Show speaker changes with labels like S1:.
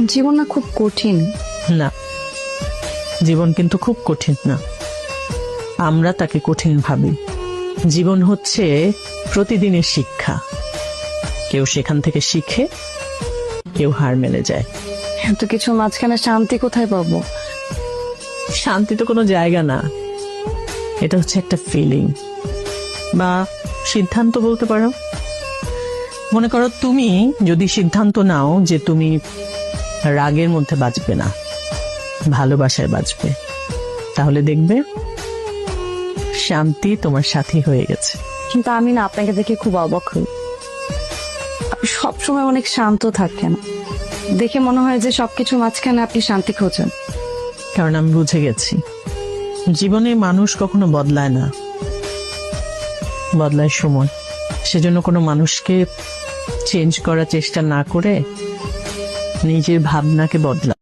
S1: জীবন না খুব কঠিন।
S2: না, জীবন কিন্তু খুব কঠিন না, আমরা তাকে কঠিন ভাবি। জীবন হচ্ছে প্রতিদিনের শিক্ষা, কেউ সেখান থেকে শিখে, কেউ হার মেনে যায়।
S1: এত কিছু মাঝখানে শান্তি কোথায় পাবো?
S2: শান্তি তো কোনো জায়গা না, এটা হচ্ছে একটা ফিলিং বা সিদ্ধান্ত বলতে পারো। মনে করো তুমি যদি সিদ্ধান্ত নাও যে তুমি রাগের মধ্যে বাঁচবে না, ভালোবাসায় বাঁচবে, তাহলে দেখবে শান্তি তোমার সাথী হয়ে গেছে।
S1: কিন্তু আমি না আপনাকে দেখে খুব অবাক হই। আপনি সবসময় অনেক শান্ত থাকেন, দেখে মনে হয় যে সবকিছু মাঝখানে আপনি শান্তি খোঁজেন।
S2: কারণ আমি বুঝে গেছি জীবনে মানুষ কখনো বদলায় না, বদলায় সময়। সেজন্য কোনো মানুষকে চেঞ্জ করার চেষ্টা না করে নিজের ভাবনাকে বদলা।